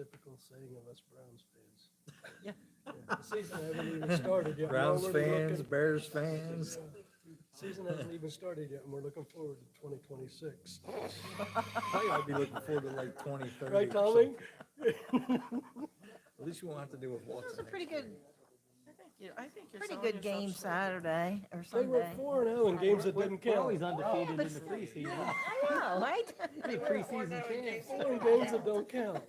typical saying of us Browns fans. Yeah. The season hasn't even started yet. We're Browns already fans, looking- Bears fans. Yeah. Season hasn't even started yet, and we're looking forward to 2026. I'd be looking forward to like 2030. Right, Tommy? At least you won't have to deal with It was Watson. a pretty good, I think you're pretty selling good yourself game short. Saturday or They were Sunday. 4-0 in games that didn't We're always count. undefeated But in the still- preseason. I know, right? Any preseason champs. 4 in games that don't count.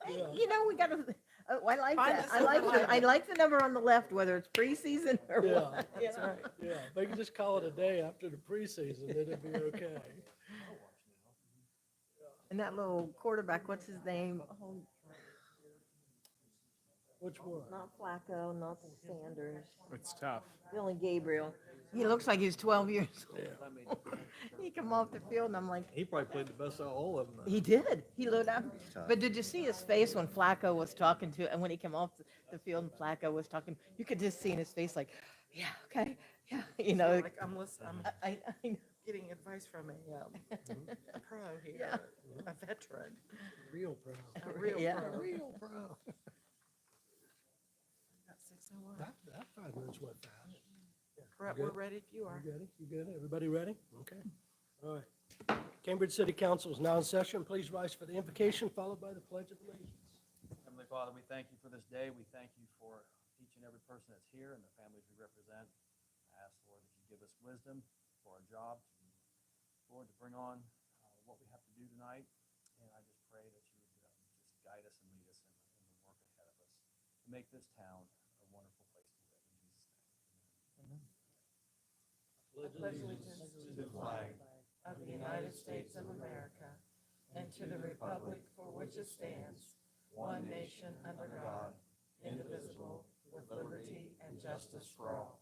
Yeah. You know, we gotta, I like Find that. the I like silver I lining. like the number on the left, whether it's preseason or Yeah. what. That's right. Yeah, they can just call it a day after the preseason, it'd be okay. And that little quarterback, what's his name? Oh, Which one? not Flacco, not Sanders, It's tough. Billy Gabriel. He looks like he's 12 years old. Yeah. He come off the field and I'm like, He probably played the best out of all of them. he did. He looked up. But did you see his face when Flacco was talking to, and when he came off the field and Flacco was talking, you could just see in his face like, yeah, okay, yeah, you know. Like I'm listening, I'm I getting advice from a pro here, Yeah. a veteran, Real proud. a real Yeah. pro. Real proud. Got 6:01. That 5 minutes went fast. Yeah, Brett, you we're good? ready if you are. You good? You good? Everybody ready? Okay. All right. Cambridge City Council is now in session. Please rise for the invocation, followed by the Pledge of Allegiance. Heavenly Father, we thank you for this day. We thank you for each and every person that's here and the families we represent. I ask, Lord, that you give us wisdom for our job, Lord, to bring on what we have to do tonight. And I just pray that you would just guide us and lead us in the work ahead of us to make this town a wonderful place to live. In Jesus' name. Pledge allegiance to the flag of the United States of America and to the republic for which it stands, one nation under God, indivisible, with liberty and justice for all.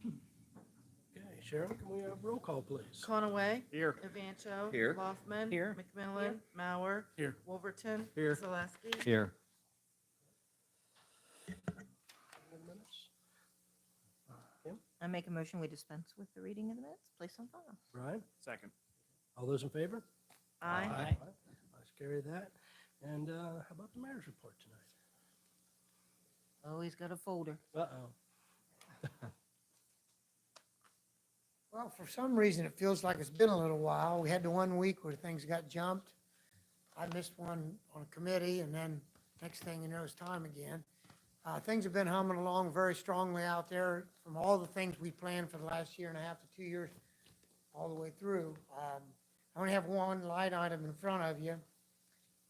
Okay, Sharon, can we have roll call, please? Conaway. Here. Evancho. Here. Loffman. Here. McMillan. Mauer. Here. Wolverton. Here. Zaleski. Here. Minutes. I make a motion, we dispense with the reading of the minutes, place on file. Brian, Second. all those in favor? Aye. Let's carry that. And how about the mayor's report tonight? Always got a folder. Uh-oh. Well, for some reason, it feels like it's been a little while. We had the 1 week where things got jumped. I missed one on a committee, and then next thing you know, it's time again. Things have been humming along very strongly out there from all the things we planned for the last year and a half to 2 years, all the way through. I only have one light item in front of you,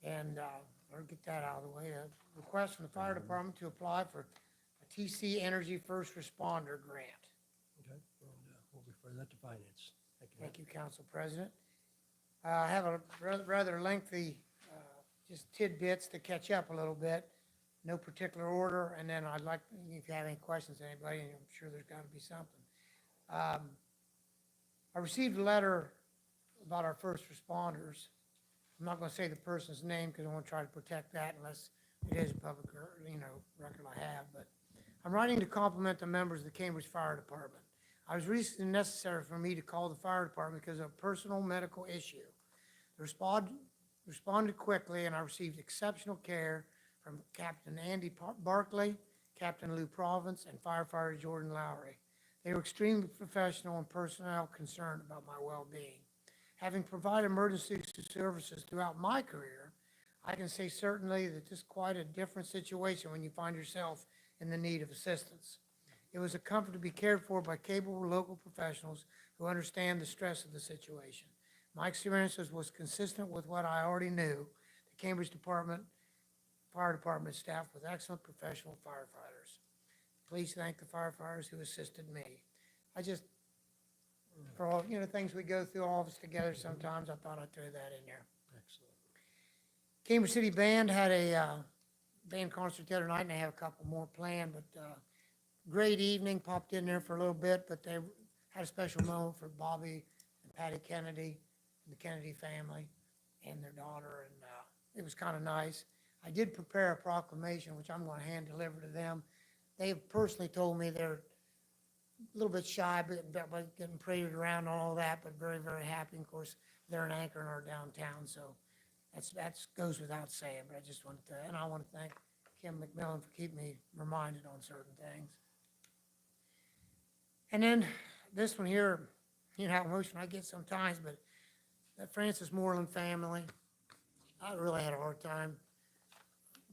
and I'll get that out of the way. A request from the fire department to apply for a TC Energy First Responder Grant. Okay, and we'll refer that to finance. Thank you. Thank you, Council President. I have a rather lengthy, just tidbits to catch up a little bit, no particular order, and then I'd like, if you have any questions, anybody, and I'm sure there's got to be something. I received a letter about our first responders. I'm not going to say the person's name because I want to try to protect that unless it is a public, record I have, but I'm writing to compliment the members of the Cambridge Fire Department. I was recently necessary for me to call the fire department because of a personal medical issue. They responded quickly, and I received exceptional care from Captain Andy Barkley, Captain Lou Province, and firefighter Jordan Lowry. They were extremely professional and personnel concerned about my well-being. Having provided emergency services throughout my career, I can say certainly that this is quite a different situation when you find yourself in the need of assistance. It was a comfort to be cared for by capable local professionals who understand the stress of the situation. My experiences was consistent with what I already knew. The Cambridge Fire Department staff with excellent professional firefighters. Please thank the firefighters who assisted me. For all, things we go through, all of us together sometimes, I thought I'd throw that in there. Excellent. Cambridge City Band had a band concert the other night, and they have a couple more planned, but great evening, popped in there for a little bit, but they had a special moment for Bobby and Patty Kennedy and the Kennedy family and their daughter, and it was kind of nice. I did prepare a proclamation, which I'm going to hand deliver to them. They have personally told me they're a little bit shy about getting paraded around and all that, but very, very happy. Of course, they're an anchor in our downtown, so That's goes without saying, but I just wanted to, and I want to thank Kim McMillan for keeping me reminded on certain things. And then this one here, you know how emotional I get sometimes, but that Francis Moreland family, I really had a hard time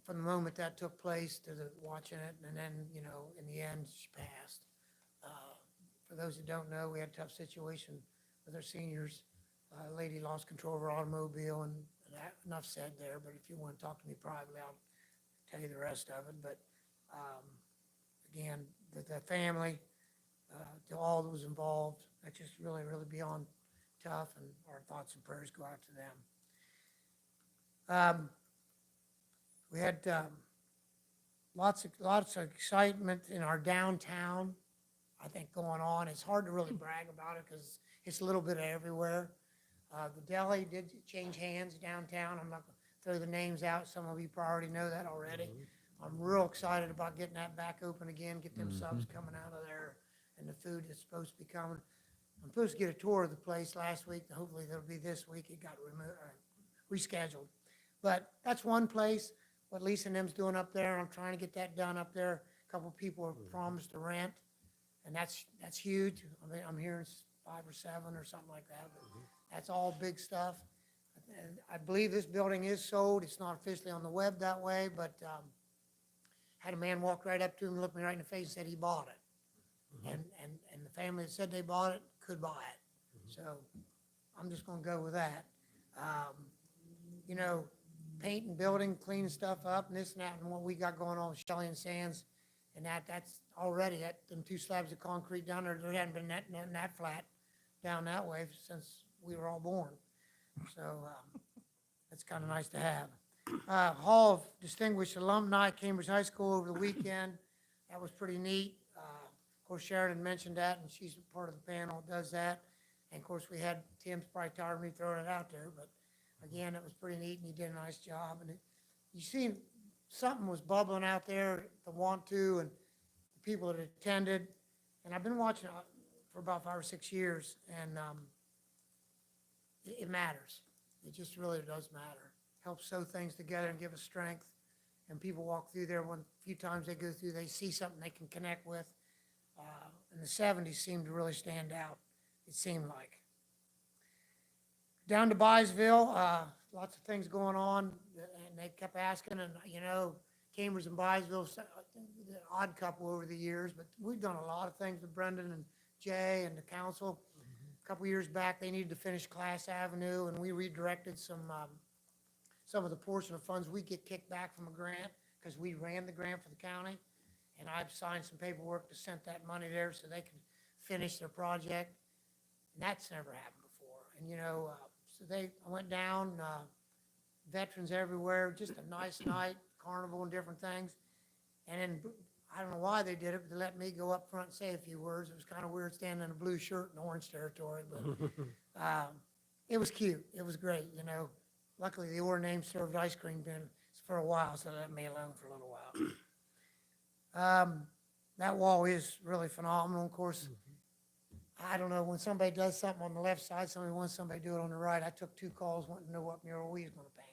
from the moment that took place to the watching it, and then, you know, in the end, she passed. For those that don't know, we had a tough situation with our seniors. A lady lost control of her automobile, and enough said there, but if you want to talk to me privately, I'll tell you the rest of it. But again, the family, to all those involved, that's just really, really beyond tough, and our thoughts and prayers go out to them. We had lots of excitement in our downtown, I think, going on. It's hard to really brag about it because it's a little bit of everywhere. The deli did change hands downtown. I'm not going to throw the names out. Some of you probably already know that already. I'm real excited about getting that back open again, get them subs coming out of there, and the food that's supposed to be coming. I'm supposed to get a tour of the place last week. Hopefully that'll be this week. It got rescheduled. But that's one place, what Lisa and them's doing up there. I'm trying to get that done up there. A couple people have promised to rent, and that's huge. I mean, I'm hearing 5 or 7 or something like that. But that's all big stuff. And I believe this building is sold. It's not officially on the web that way, but had a man walk right up to him, looked me right in the face, and said he bought it. And the family that said they bought it could buy it. So I'm just gonna go with that. You know, painting, building, cleaning stuff up, and this and that, and what we got going on with Shelley and Sands, and that's already, them 2 slabs of concrete down there, there hadn't been that flat down that way since we were all born. So that's kind of nice to have. Hall of Distinguished Alumni, Cambridge High School over the weekend. That was pretty neat. Of course, Sheridan mentioned that, and she's part of the panel that does that. And of course, we had, Tim's probably tired of me throwing it out there, but again, it was pretty neat, and he did a nice job. And you seen something was bubbling out there, the want to, and the people that attended. And I've been watching it for about 5 or 6 years, and it matters. It just really does matter. Helps sew things together and give us strength. And people walk through there, a few times they go through, they see something they can connect with. And the 70s seemed to really stand out, it seemed like. Down to Byesville, lots of things going on, and they kept asking, and you know, Cambridge and Byesville, the odd couple over the years, but we've done a lot of things with Brendan and Jay and the council. A couple years back, they needed to finish Class Avenue, and we redirected some of the portion of funds we get kicked back from a grant, because we ran the grant for the county, and I've signed some paperwork to send that money there so they can finish their project, and that's never happened before. And you know, so I went down, veterans everywhere, just a nice night, carnival and different things. And then, I don't know why they did it, but they let me go up front and say a few words. It was kind of weird standing in a blue shirt in orange territory, but it was cute. It was great, you know. Luckily, the Orr name served ice cream bin for a while, so they let me alone for a little while. That wall is really phenomenal. Of course, I don't know, when somebody does something on the left side, somebody wants somebody to do it on the right. I took 2 calls wanting to know what mural we was gonna paint.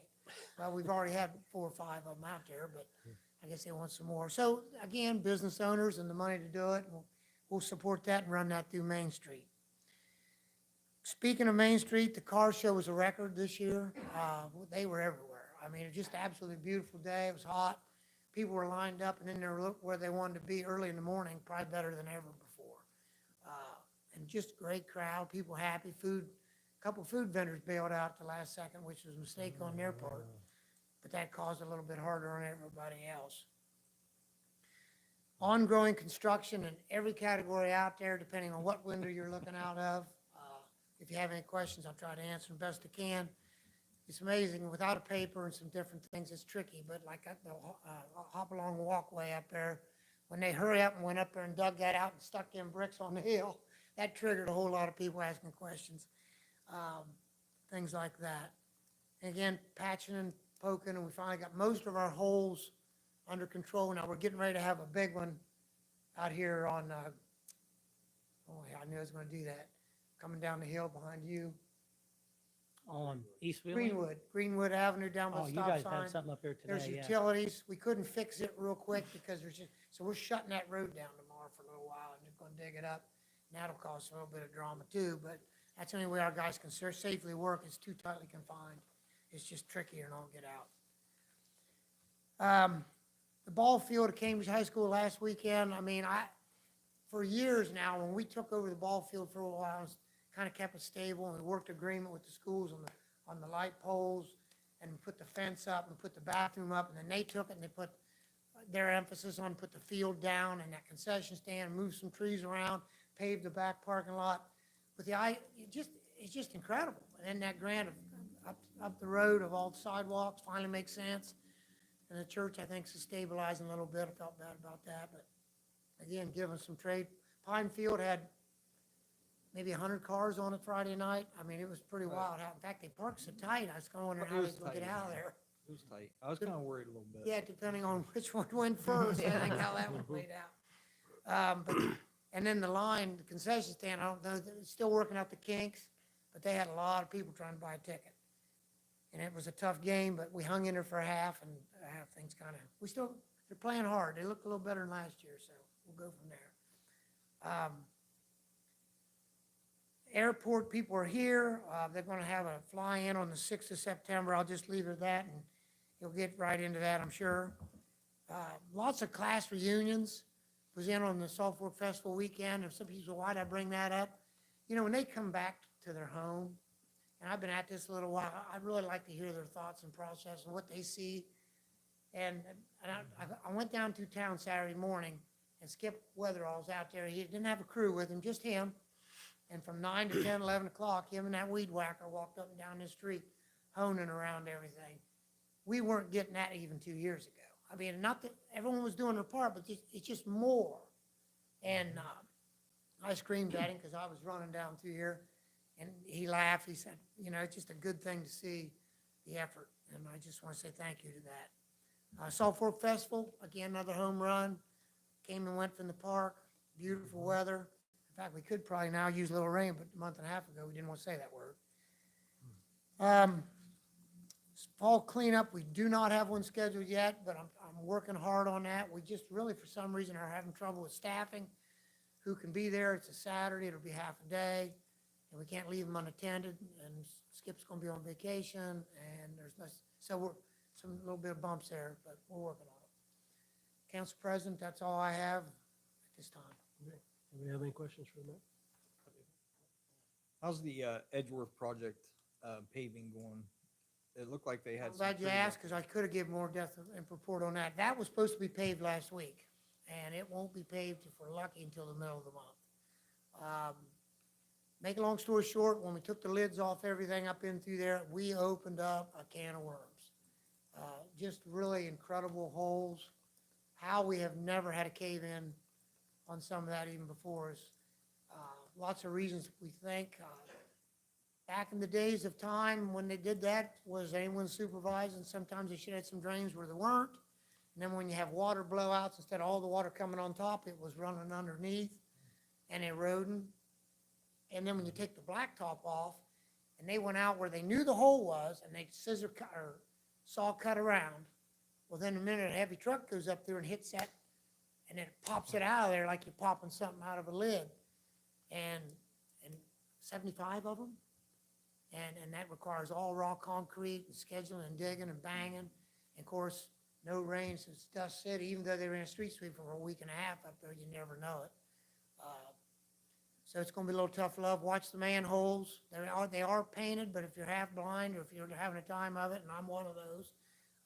Well, we've already had 4 or 5 of them out there, but I guess they want some more. So again, business owners and the money to do it, we'll support that and run that through Main Street. Speaking of Main Street, the car show was a record this year. They were everywhere. I mean, it was just an absolutely beautiful day. It was hot. People were lined up and in there where they wanted to be early in the morning, probably better than ever before. And just great crowd, people happy, food. A couple food vendors bailed out the last second, which was a mistake on their part, but that caused a little bit harder on everybody else. Ongoing construction in every category out there, depending on what window you're looking out of. If you have any questions, I'll try to answer them best I can. It's amazing, without a paper and some different things, it's tricky, but like the hop-along walkway up there, when they hurry up and went up there and dug that out and stuck them bricks on the hill, that triggered a whole lot of people asking questions, things like that. And again, patching and poking, and we finally got most of our holes under control. Now, we're getting ready to have a big one out here on, oh, yeah, I knew I was gonna do that, coming down the hill behind you On East Wheeling? Greenwood Avenue down by Oh, the you stop guys sign. had something up here There's today, yeah. utilities. We couldn't fix it real quick because there's just, so we're shutting that road down tomorrow for a little while and just gonna dig it up. And that'll cause a little bit of drama too, but that's the only way our guys can safely work. It's too tightly confined. It's just trickier and don't get out. The ball field at Cambridge High School last weekend, I mean, for years now, when we took over the ball field for a while, kind of kept it stable and we worked agreement with the schools on the light poles and put the fence up and put the bathroom up, and then they took it and they put their emphasis on put the field down and that concession stand, move some trees around, pave the back parking lot. With it's just incredible. And then that grant of up the road of all the sidewalks finally makes sense. And the church, I think, is stabilizing a little bit. I felt bad about that, but again, giving some trade. Pine Field had maybe 100 cars on it Friday night. I mean, it was pretty wild. In fact, they parked so tight, I was wondering how they was gonna get out of there. It was tight. I was kind of worried a little bit. Yeah, depending on which one went first, I think how that one played out. And then the concession stand, I don't know, they're still working out the kinks, but they had a lot of people trying to buy a ticket. And it was a tough game, but we hung in there for a half, and things they're playing hard. They look a little better than last year, so we'll go from there. Airport people are here. They're gonna have a fly-in on the 6th of September. I'll just leave it at that, and you'll get right into that, I'm sure. Lots of class reunions. Was in on the Salt Fork Festival weekend, and some people say, why'd I bring that up? You know, when they come back to their home, and I've been at this a little while, I'd really like to hear their thoughts and process and what they see. And I went down to town Saturday morning, and Skip Weatherall's out there. He didn't have a crew with him, just him. And from 9 to 10, 11 o'clock, him and that weed whacker walked up and down this street, honing around everything. We weren't getting that even 2 years ago. I mean, not that everyone was doing their part, but it's just more. And I screamed at him because I was running down through here, and he laughed. He said, you know, it's just a good thing to see the effort, and I just want to say thank you to that. Salt Fork Festival, again, another home run. Came and went from the park, beautiful weather. In fact, we could probably now use a little rain, but a month and a half ago, we didn't want to say that word. Fall cleanup, we do not have one scheduled yet, but I'm working hard on that. We just really, for some reason, are having trouble with staffing. Who can be there? It's a Saturday, it'll be half a day, and we can't leave them unattended, and Skip's gonna be on vacation, and there's less, so we're, some little bit of bumps there, but we're working on it. Council President, that's all I have at this time. Do we have any questions for the mayor? How's the Edgeworth project paving going? It looked like they had. I'm some glad you pretty asked, because I could have given more depth and report on that. That was supposed to be paved last week, and it won't be paved, if we're lucky, until the middle of the month. Make a long story short, when we took the lids off everything up in through there, we opened up a can of worms. Just really incredible holes. How we have never had a cave-in on some of that even before us. Lots of reasons we think. Back in the days of time when they did that, was anyone supervising? Sometimes they should have some drains where there weren't. And then when you have water blowouts, instead of all the water coming on top, it was running underneath and eroding. And then when you take the blacktop off, and they went out where they knew the hole was, and they scissor cut or saw cut around, well, then the minute a heavy truck goes up there and hits that, and then it pops it out of there like you're popping something out of a lid. And 75 of them. And that requires all raw concrete and scheduling and digging and banging. And of course, no rain since Dust City, even though they were in a street sweep for a week and a half up there, you never know it. So it's gonna be a little tough love. Watch the manholes. They are painted, but if you're half blind or if you're having a time of it, and I'm one of those,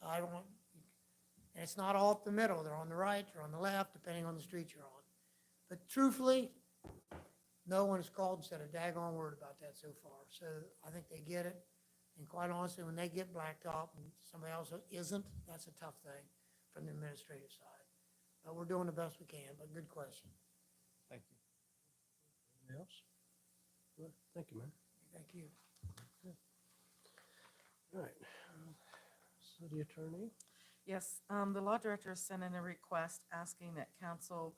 and it's not all up the middle. They're on the right or on the left, depending on the street you're on. But truthfully, no one has called and said a daggone word about that so far. So I think they get it. And quite honestly, when they get blacktop and somebody else isn't, that's a tough thing from the administrative side. But we're doing the best we can, but good question. Thank you. Anything else? Good. Thank you, Mayor. Thank you. All right. City Attorney? Yes, the law director sent in a request asking that council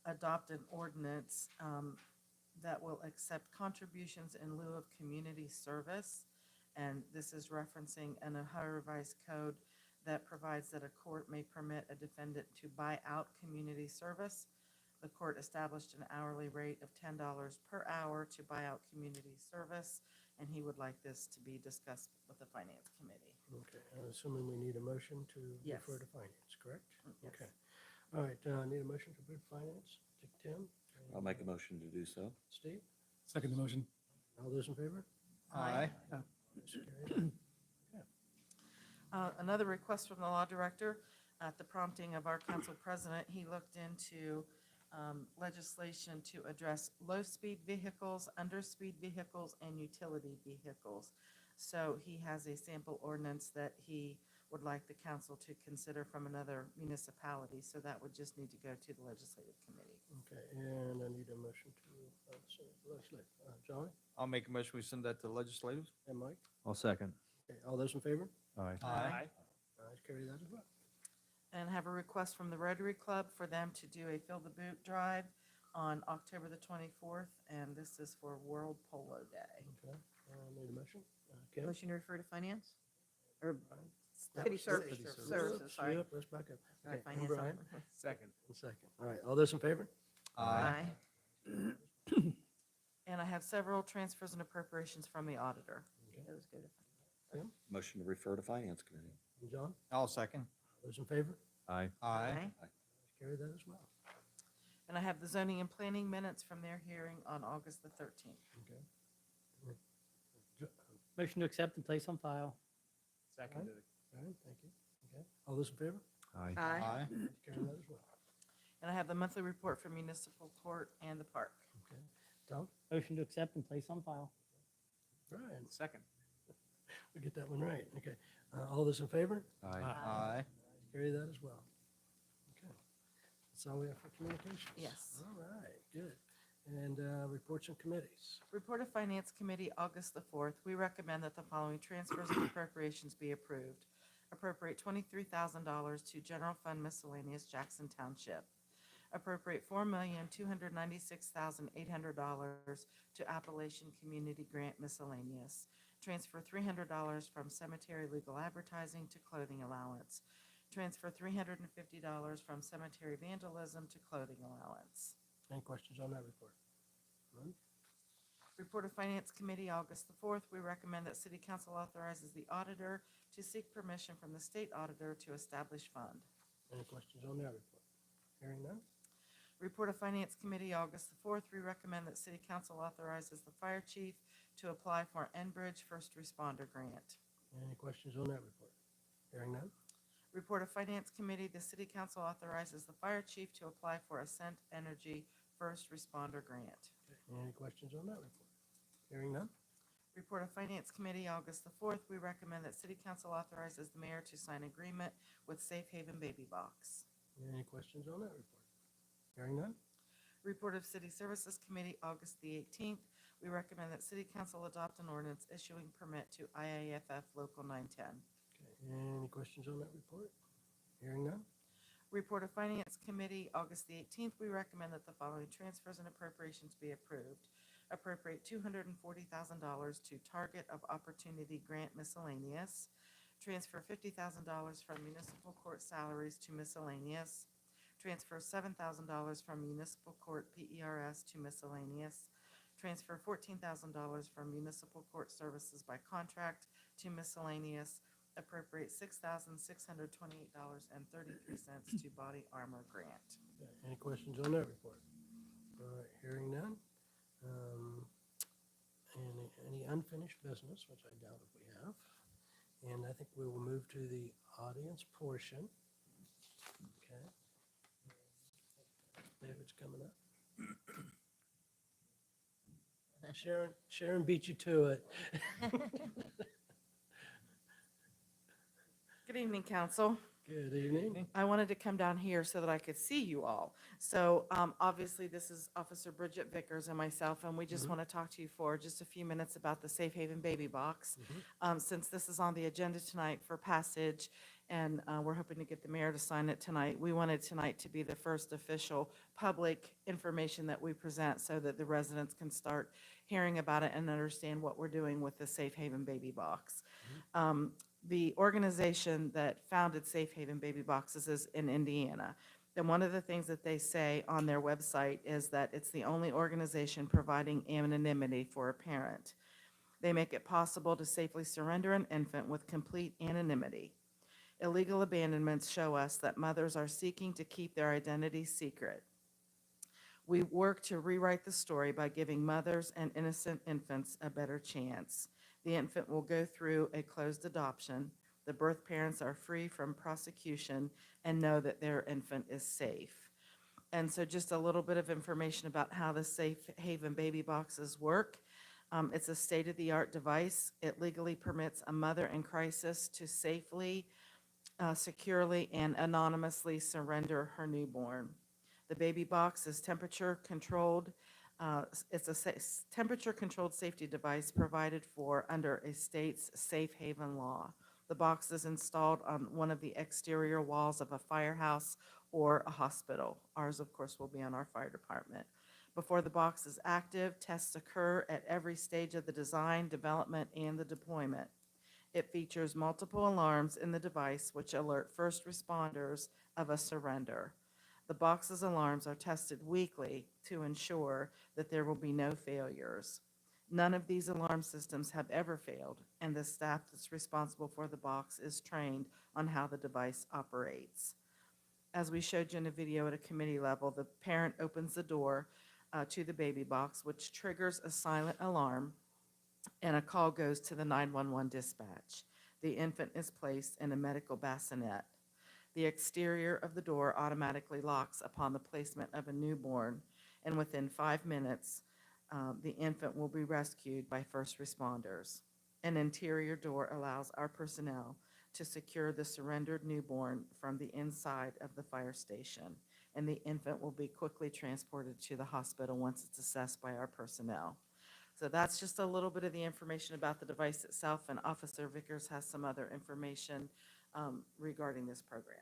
adopt an ordinance that will accept contributions in lieu of community service And this is referencing an Ohio Revised Code that provides that a court may permit a defendant to buy out community service. The court established an hourly rate of $10 per hour to buy out community service, and he would like this to be discussed with the Finance Committee. Okay, I'm assuming we need a motion to Yes. refer to finance, correct? Yes. Okay. All right, need a motion to approve finance? Tim? I'll make a motion to do so. Steve? Second the motion. All those in favor? Aye. So carried. Another request from the law director, at the prompting of our council president, he looked into legislation to address low-speed vehicles, underspeed vehicles, and utility vehicles. So he has a sample ordinance that he would like the council to consider from another municipality, so that would just need to go to the legislative committee. Okay, and I need a motion to send it to legislative. John I'll make a motion, we send that to legislative. and Mike? I'll second. Okay, all those in favor? Aye. Aye. Carry that as well. And have a request from the Rotary Club for them to do a Fill the Boot drive on October the 24th, and this is for World Polo Day. Okay, need a motion? Kim? Motion to refer to finance? Or That city was services, city services, sorry. Yep, let's back up. Sorry, Okay, finance. and Brian, Second. and second. All right, all those in favor? Aye. And I have several transfers and appropriations from the auditor. Those go to Motion to refer to finance committee. And John, I'll second. those in favor? Aye. Aye. Carry that as well. And I have the zoning and planning minutes from their hearing on August the 13th. Okay. Motion to accept and place on file. Seconded. All right, thank you. Okay, all those in favor? Aye. Aye. Carry that as well. And I have the monthly report from municipal court and the park. Okay, Tom, Motion to accept and place on file. Brian, Second. we get that one right. Okay, all those in favor? Aye. Aye. Carry that as well. Okay, that's all we have for communications. Yes. All right, good. And reports and committees. Report of Finance Committee, August the 4th. We recommend that the following transfers and appropriations be approved. Appropriate $23,000 to General Fund Miscellaneous Jackson Township. Appropriate $4,296,800 to Appalachian Community Grant Miscellaneous. Transfer $300 from cemetery legal advertising to clothing allowance. Transfer $350 from cemetery vandalism to clothing allowance. Any questions on that report? None? Report of Finance Committee, August the 4th. We recommend that City Council authorizes the auditor to seek permission from the state auditor to establish fund. Any questions on that report? Hearing none? Report of Finance Committee, August the 4th. We recommend that City Council authorizes the fire chief to apply for Enbridge First Responder Grant. Any questions on that report? Hearing none? Report of Finance Committee, the City Council authorizes the fire chief to apply for Ascent Energy First Responder Grant. Any questions on that report? Hearing none? Report of Finance Committee, August the 4th. We recommend that City Council authorizes the mayor to sign agreement with Safe Haven Baby Box. Any questions on that report? Hearing none? Report of City Services Committee, August the 18th. We recommend that City Council adopt an ordinance issuing permit to IAFF Local 910. Okay, any questions on that report? Hearing none? Report of Finance Committee, August the 18th. We recommend that the following transfers and appropriations be approved. Appropriate $240,000 to Target of Opportunity Grant Miscellaneous. Transfer $50,000 from municipal court salaries to miscellaneous. Transfer $7,000 from municipal court PERS to miscellaneous. Transfer $14,000 from municipal court services by contract to miscellaneous. Appropriate $6,628.33 to body armor grant. Okay, any questions on that report? All right, hearing none. Any unfinished business, which I doubt if we have. And I think we will move to the audience portion. Okay. David's coming up. Sharon beat you to it. Good evening, council. Good evening. I wanted to come down here so that I could see you all. So obviously, this is Officer Bridget Vickers and myself, and we just want to talk to you for just a few minutes about the Safe Haven Baby Box. Since this is on the agenda tonight for passage, and we're hoping to get the mayor to sign it tonight. We wanted tonight to be the first official public information that we present so that the residents can start hearing about it and understand what we're doing with the Safe Haven Baby Box. The organization that founded Safe Haven Baby Boxes is in Indiana. And one of the things that they say on their website is that it's the only organization providing anonymity for a parent. They make it possible to safely surrender an infant with complete anonymity. Illegal abandonments show us that mothers are seeking to keep their identity secret. We work to rewrite the story by giving mothers and innocent infants a better chance. The infant will go through a closed adoption. The birth parents are free from prosecution and know that their infant is safe. And so just a little bit of information about how the Safe Haven Baby Boxes work. It's a state-of-the-art device. It legally permits a mother in crisis to safely, securely, and anonymously surrender her newborn. The baby box is temperature-controlled. It's a temperature-controlled safety device provided for under a state's safe haven law. The box is installed on one of the exterior walls of a firehouse or a hospital. Ours, of course, will be on our fire department. Before the box is active, tests occur at every stage of the design, development, and the deployment. It features multiple alarms in the device which alert first responders of a surrender. The box's alarms are tested weekly to ensure that there will be no failures. None of these alarm systems have ever failed, and the staff that's responsible for the box is trained on how the device operates. As we showed you in a video at a committee level, the parent opens the door to the baby box, which triggers a silent alarm, and a call goes to the 911 dispatch. The infant is placed in a medical bassinet. The exterior of the door automatically locks upon the placement of a newborn, and within 5 minutes, the infant will be rescued by first responders. An interior door allows our personnel to secure the surrendered newborn from the inside of the fire station, and the infant will be quickly transported to the hospital once it's assessed by our personnel. So that's just a little bit of the information about the device itself, and Officer Vickers has some other information regarding this program.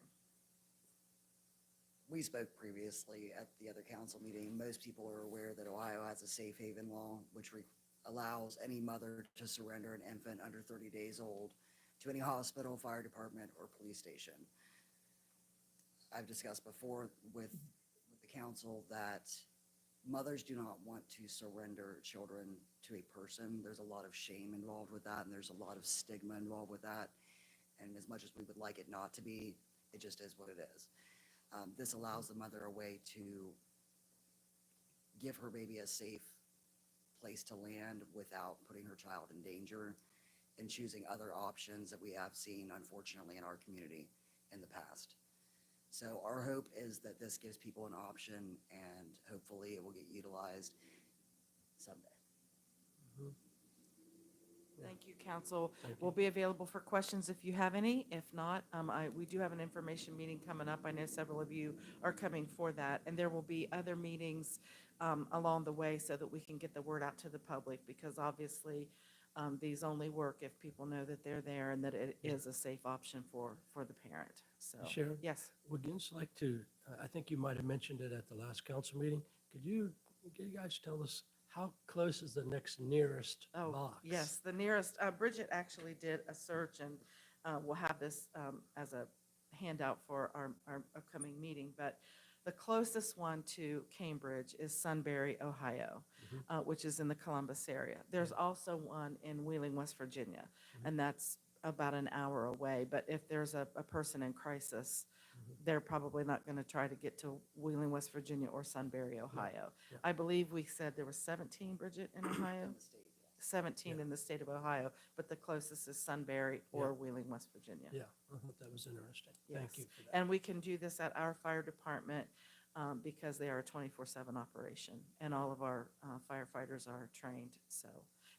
We spoke previously at the other council meeting. Most people are aware that Ohio has a safe haven law, which allows any mother to surrender an infant under 30 days old to any hospital, fire department, or police station. I've discussed before with the council that mothers do not want to surrender children to a person. There's a lot of shame involved with that, and there's a lot of stigma involved with that. And as much as we would like it not to be, it just is what it is. This allows the mother a way to give her baby a safe place to land without putting her child in danger and choosing other options that we have seen, unfortunately, in our community in the past. So our hope is that this gives people an option, and hopefully it will get utilized someday. Thank you, council. Thank you. We'll be available for questions if you have any. If not, we do have an information meeting coming up. I know several of you are coming for that, and there will be other meetings along the way so that we can get the word out to the public, because obviously these only work if people know that they're there and that it is a safe option for the parent. So, Sharon? yes. Would you just like to, I think you might have mentioned it at the last council meeting. Could you guys tell us how close is the next nearest Oh, box? yes, the nearest, Bridget actually did a search, and we'll have this as a handout for our upcoming meeting, but the closest one to Cambridge is Sunbury, Ohio, which is in the Columbus area. There's also one in Wheeling, West Virginia, and that's about an hour away. But if there's a person in crisis, they're probably not going to try to get to Wheeling, West Virginia or Sunbury, Ohio. yeah. I believe we said there were 17, Bridget, in Ohio? 17 Yeah. in the state of Ohio, but the closest is Sunbury or Yeah. Wheeling, West Virginia. Yeah, I thought that was interesting. Thank Yes. you for that. And we can do this at our fire department because they are a 24/7 operation, and all of our firefighters are trained, so.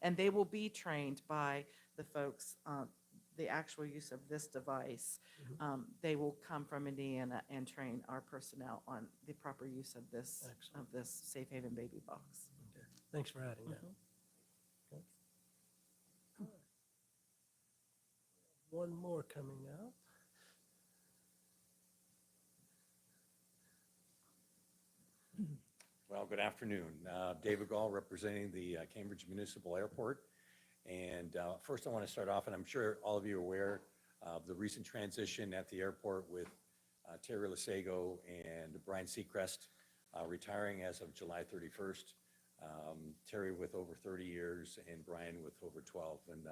And they will be trained by the folks, the actual use of this device. They will come from Indiana and train our personnel on the proper use of this Excellent. Safe Haven Baby Box. Okay. Thanks for adding that. Mhm. Okay. All right. One more coming out. Well, good afternoon. David Gall, representing the Cambridge Municipal Airport. And first I want to start off, and I'm sure all of you are aware of the recent transition at the airport with Terry Lasago and Brian Seacrest retiring as of July 31st. Terry with over 30 years and Brian with over 12. And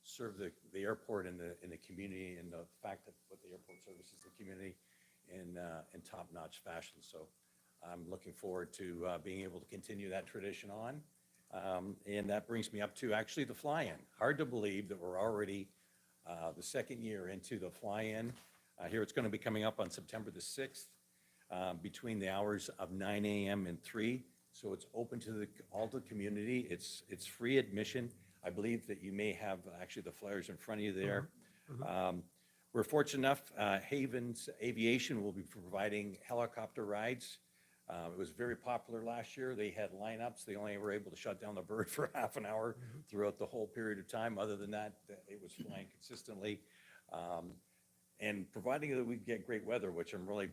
served the airport in the community, and the fact that what the airport services the community in top-notch fashion. So I'm looking forward to being able to continue that tradition on. And that brings me up to actually the fly-in. Hard to believe that we're already the second year into the fly-in. Here it's going to be coming up on September the 6th between the hours of 9 a.m. and 3. So it's open to all the community. It's free admission. I believe that you may have actually the flyers in front of you there. We're fortunate enough, Havens Aviation will be providing helicopter rides. It was very popular last year. They had lineups. They only were able to shut down the bird for half an hour throughout the whole period of time. Other than that, it was flying consistently. And providing that we get great weather, which I'm really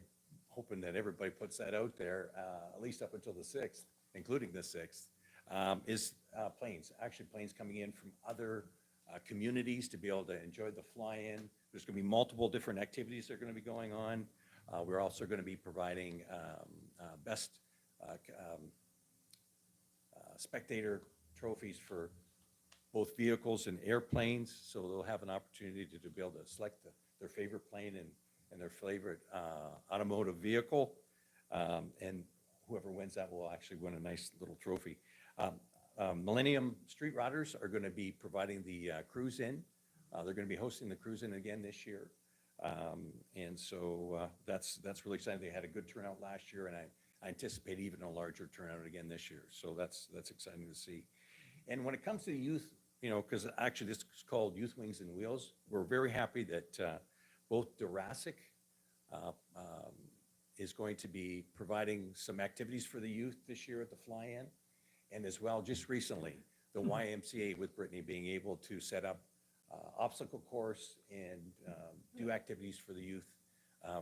hoping that everybody puts that out there, at least up until the 6th, including the 6th, is planes. Actually, planes coming in from other communities to be able to enjoy the fly-in. There's going to be multiple different activities that are going to be going on. We're also going to be providing best spectator trophies for both vehicles and airplanes. So they'll have an opportunity to be able to select their favorite plane and their favorite automotive vehicle. And whoever wins that will actually win a nice little trophy. Millennium Street Riders are going to be providing the cruise-in. They're going to be hosting the cruise-in again this year. And so that's really exciting. They had a good turnout last year, and I anticipate even a larger turnout again this year. So that's exciting to see. And when it comes to the youth, because actually this is called Youth Wings and Wheels, we're very happy that both Jurassic is going to be providing some activities for the youth this year at the fly-in, and as well, just recently, the YMCA with Brittany being able to set up obstacle course and do activities for the youth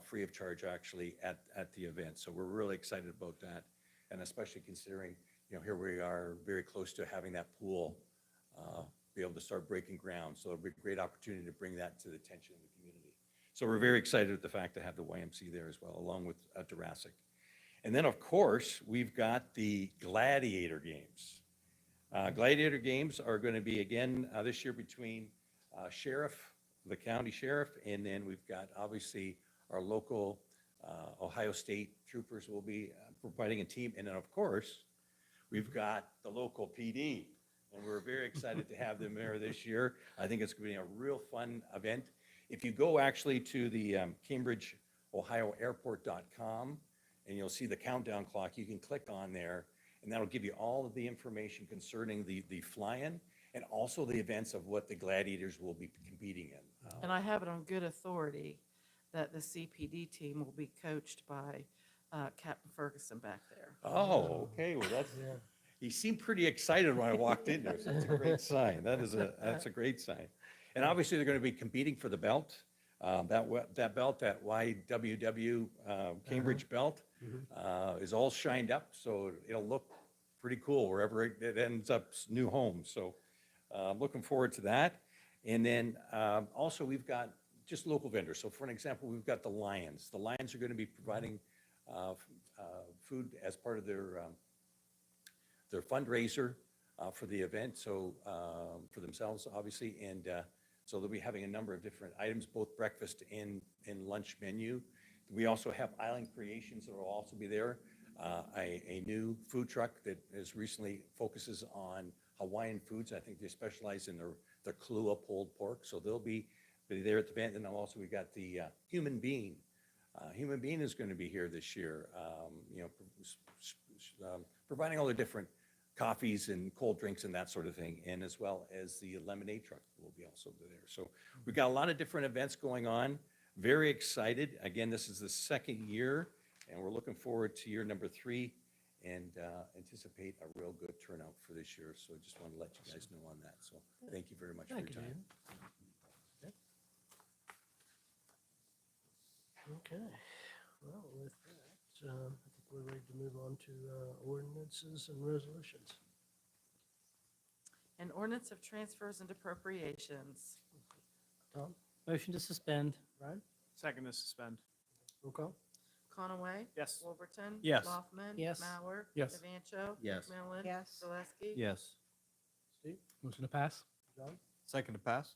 free of charge actually at the event. So we're really excited about that, and especially considering, here we are very close to having that pool be able to start breaking ground. So it'll be a great opportunity to bring that to the attention of the community. So we're very excited at the fact to have the YMCA there as well, along with Jurassic. And then, of course, we've got the Gladiator Games. Gladiator Games are going to be, again, this year between the county sheriff, and then we've got, obviously, our local Ohio State troopers will be providing a team. And then, of course, we've got the local PD, and we're very excited to have them there this year. I think it's going to be a real fun event. If you go actually to the CambridgeOhioAirport.com, and you'll see the countdown clock, you can click on there, and that'll give you all of the information concerning the fly-in and also the events of what the Gladiators will be competing in. And I have it on good authority that the CPD team will be coached by Captain Ferguson back there. Oh, okay, well, Yeah. he seemed pretty excited when I walked in there, so that's a great sign. That's a great sign. And obviously, they're going to be competing for the belt. That belt, that YWW Cambridge belt, is all shined up, so it'll look pretty cool wherever it ends up new home. So I'm looking forward to that. And then also we've got just local vendors. So for an example, we've got the Lions. The Lions are going to be providing food as part of their fundraiser for the event, so for themselves, obviously. And so they'll be having a number of different items, both breakfast and lunch menu. We also have Island Creations that will also be there, a new food truck that has recently focuses on Hawaiian foods. I think they specialize in their Kahlua pulled pork, so they'll be there at the event. And then also we've got the Human Being. Human Being is going to be here this year, providing all the different coffees and cold drinks and that sort of thing, and as well as the lemonade truck will be also there. So we've got a lot of different events going on. Very excited. Again, this is the second year, and we're looking forward to year number 3 and anticipate a real good turnout for this year. So just want to let you guys know on that. So thank you very much for your Thank you, time. David. Okay, well, with that, at the we're ready to move on to ordinances and resolutions. An ordinance of transfers and appropriations. Tom, Motion to suspend. Brian, Second to suspend. roll call? Conaway. Yes. Wolverton. Yes. Loffman. Yes. Mauer. Yes. Evancho. Yes. McMillan. Yes. Zaleski. Yes. Steve, Motion to pass. John, Second to pass?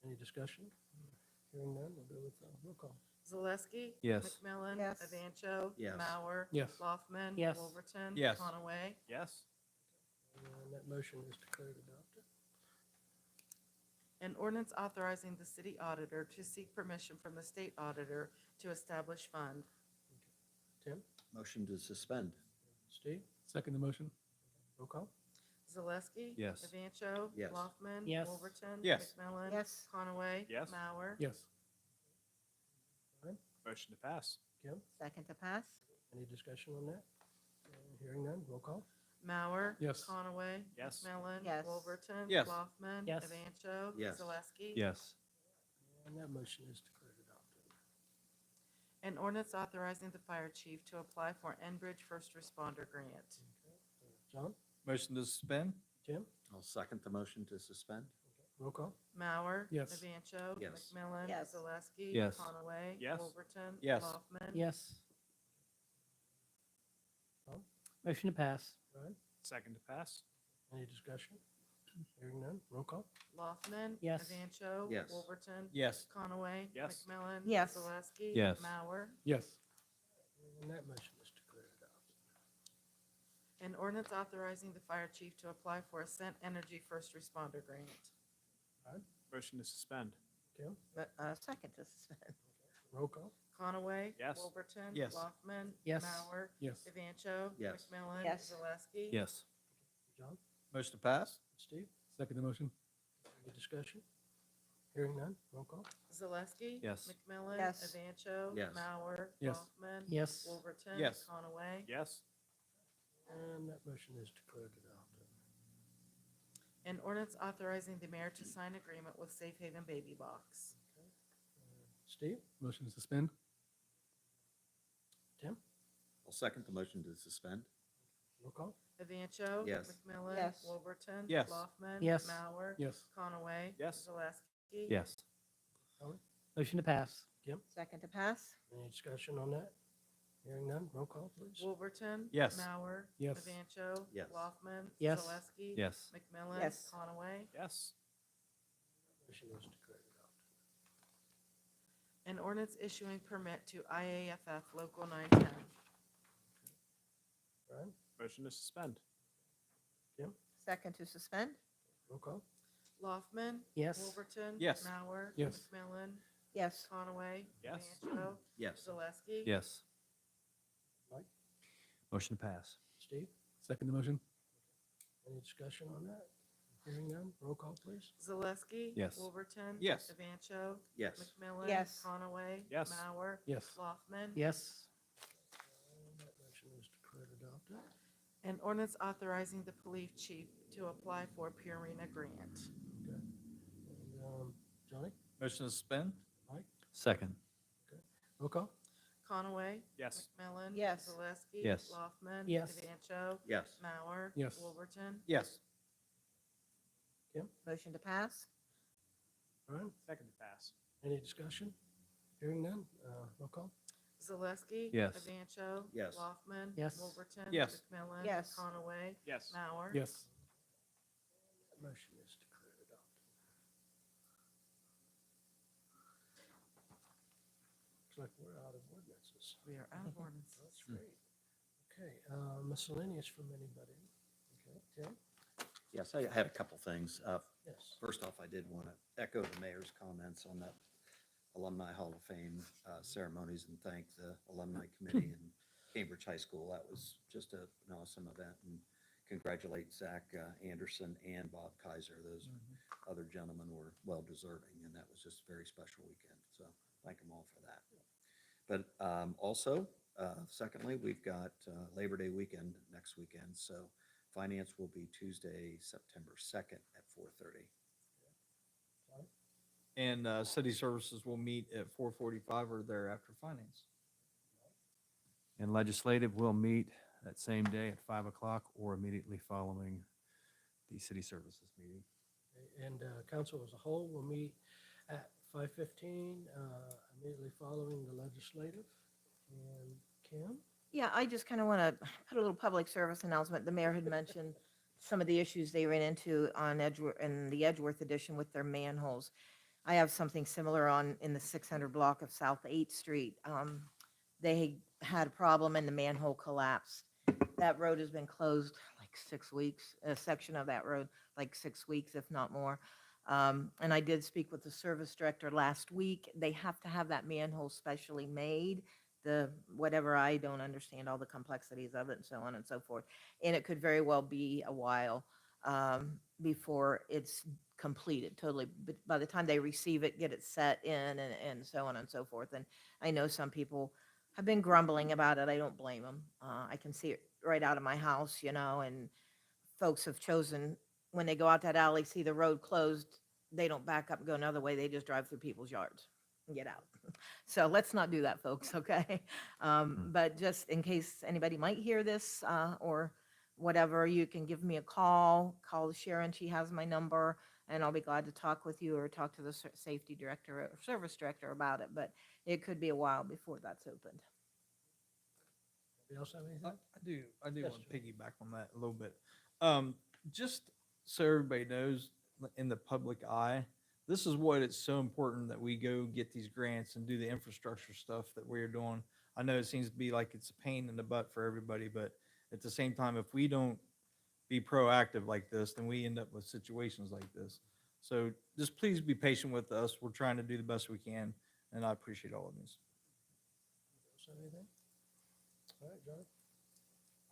any discussion? Hearing none, we'll go with roll call. Zaleski. Yes. McMillan. Yes. Evancho. Yes. Mauer. Yes. Loffman. Yes. Wolverton. Yes. Conaway. Yes. And that motion is declared adopted. An ordinance authorizing the city auditor to seek permission from the state auditor to establish fund. Tim, Motion to suspend. Steve, Second the motion. roll call? Zaleski. Yes. Evancho. Yes. Loffman. Yes. Wolverton. Yes. McMillan. Yes. Conaway. Yes. Mauer. Yes. Motion to pass. Kim, Second to pass? any discussion on that? Hearing none, roll call? Mauer. Yes. Conaway. Yes. McMillan. Yes. Wolverton. Yes. Loffman. Yes. Evancho. Yes. Zaleski. Yes. And that motion is declared adopted. An ordinance authorizing the fire chief to apply for Enbridge First Responder Grant. John, Motion to suspend? Tim, I'll second the motion to suspend. roll call? Mauer. Yes. Evancho. Yes. McMillan. Yes. Zaleski. Yes. Conaway. Yes. Wolverton. Yes. Loffman. Yes. Tom, Motion to pass. Brian, Second to pass. any discussion? Hearing none, roll call? Loffman. Yes. Evancho. Yes. Wolverton. Yes. Conaway. Yes. McMillan. Yes. Zaleski. Yes. Mauer. Yes. And that motion is declared adopted. An ordinance authorizing the fire chief to apply for a Ascent Energy First Responder Grant. Motion to suspend. Kim, Second to suspend? roll call? Conaway. Yes. Wolverton. Yes. Loffman. Yes. Mauer. Yes. Evancho. Yes. McMillan. Yes. Zaleski. Yes. John, Motion to pass? Steve, Second the motion. any discussion? Hearing none, roll call? Zaleski. Yes. McMillan. Yes. Evancho. Yes. Mauer. Yes. Loffman. Yes. Wolverton. Yes. Conaway. Yes. And that motion is declared adopted. An ordinance authorizing the mayor to sign agreement with Safe Haven Baby Box. Steve, Motion to suspend. Tim, I'll second the motion to suspend. roll call? Evancho. Yes. McMillan. Yes. Wolverton. Yes. Loffman. Yes. Mauer. Yes. Conaway. Yes. Zaleski. Yes. Motion to pass. Second to pass? Any discussion on that? Hearing none, roll call, please. Wolverton. Yes. Mauer. Yes. Evancho. Yes. Loffman. Yes. Zaleski. Yes. McMillan. Yes. Conaway. Yes. Motion is declared adopted. An ordinance issuing permit to IAFF Local 910. Brian, Motion to suspend. Second to suspend? roll call? Loffman. Yes. Wolverton. Yes. Mauer. Yes. McMillan. Yes. Conaway. Yes. Evancho. Yes. Zaleski. Yes. Mike? Motion to pass? Steve, Second the motion. any discussion on that? Hearing none, roll call, please. Zaleski. Yes. Wolverton. Yes. Evancho. Yes. McMillan. Yes. Conaway. Yes. Mauer. Yes. Loffman. Yes. And that motion is declared adopted. An ordinance authorizing the police chief to apply for a Purina grant. Okay. And, Johnny, Motion to suspend? Mike? Second? Roll call? Conaway. Yes. McMillan. Yes. Zaleski. Yes. Loffman. Yes. Evancho. Yes. Mauer. Yes. Wolverton. Yes. Motion to pass? Brian, Second to pass. any discussion? Hearing none, roll call? Zaleski. Yes. Evancho. Yes. Loffman. Yes. Wolverton. Yes. McMillan. Yes. Conaway. Yes. Mauer. Yes. That motion is declared adopted. Looks like we're out of ordinances. We are out of ordinances. That's great. Okay, miscellaneous from anybody? Okay, Tim? Yes, I had a couple things. Yes. First off, I did want to echo the mayor's comments on that Alumni Hall of Fame ceremonies and thank the alumni committee and Cambridge High School. That was just an awesome event, and congratulate Zach Anderson and Bob Kaiser. Those other gentlemen were well deserving, and that was just a very special weekend. So thank them all for that. But also, secondly, we've got Labor Day weekend next weekend. So finance will be Tuesday, September 2nd at 4:30. And city services will meet at 4:45 or thereafter finance. And legislative will meet that same day at 5 o'clock or immediately following the city services meeting. And council as a whole will meet at 5:15, immediately following the legislative. And Kim? Yeah, I just kind of want to put a little public service announcement. The mayor had mentioned some of the issues they ran into on Edgeworth, in the Edgeworth edition with their manholes. I have something similar in the 600 block of South 8th Street. They had a problem and the manhole collapsed. That road has been closed like 6 weeks, a section of that road, like 6 weeks, if not more. And I did speak with the service director last week. They have to have that manhole specially made. Whatever, I don't understand all the complexities of it and so on and so forth. And it could very well be a while before it's completed totally. But by the time they receive it, get it set in and so on and so forth. And I know some people have been grumbling about it. I don't blame them. I can see it right out of my house, and folks have chosen, when they go out that alley, see the road closed, they don't back up and go another way. They just drive through people's yards and get out. So let's not do that, folks, okay? But just in case anybody might hear this or whatever, you can give me a call Sharon. She has my number, and I'll be glad to talk with you or talk to the safety director or service director about it. But it could be a while before that's opened. Anybody else have anything? I do Yes, want to Joe. piggyback on that a little bit. Just so everybody knows, in the public eye, this is what it's so important that we go get these grants and do the infrastructure stuff that we're doing. I know it seems to be like it's a pain in the butt for everybody, but at the same time, if we don't be proactive like this, then we end up with situations like this. So just please be patient with us. We're trying to do the best we can, and I appreciate all of this. Anybody else have anything? All right, John,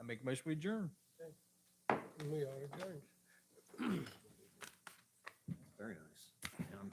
I make a motion we adjourn. we are adjourned. Very nice. And I'm